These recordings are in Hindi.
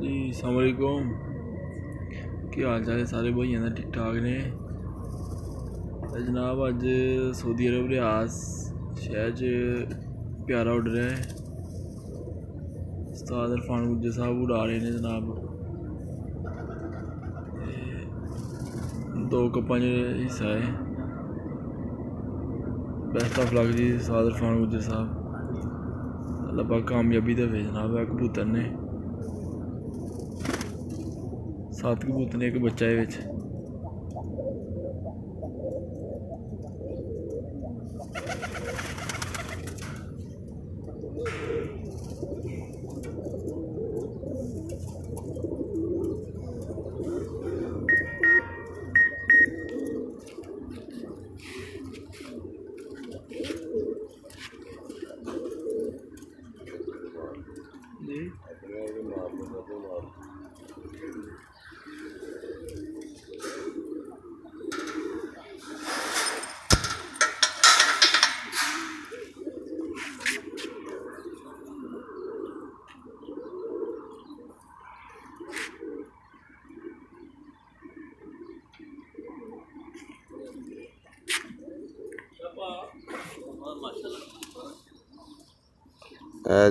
जी अस्सलाम वालेकुम। क्या हाल चाल है सारे भाइयों का? ठीक ठाक ने जनाब। अज सऊदी अरब रियास शहर च प्यारा उड़ रहा है। उस्ताद इरफान गुज्जर साहब उड़ा रहे हैं जनाब। दो कप्पां हिस्सा है। बेस्ट ऑफ लक जी उस्ताद इरफान गुज्जर साहब। अल्लाह पाक कामयाबी देवे जनाब। कबूतर ने 7 कबूतर ने, एक बच्चा है बिच।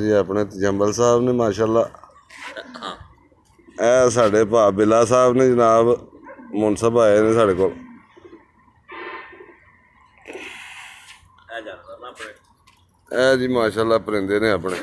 जी अपने जंबल साहब ने माशाल्लाह। ए साढ़े भा बिला साहब ने जनाब, मुनसब आए ने साढ़े को। जी माशाल्लाह परिंदे ने अपने।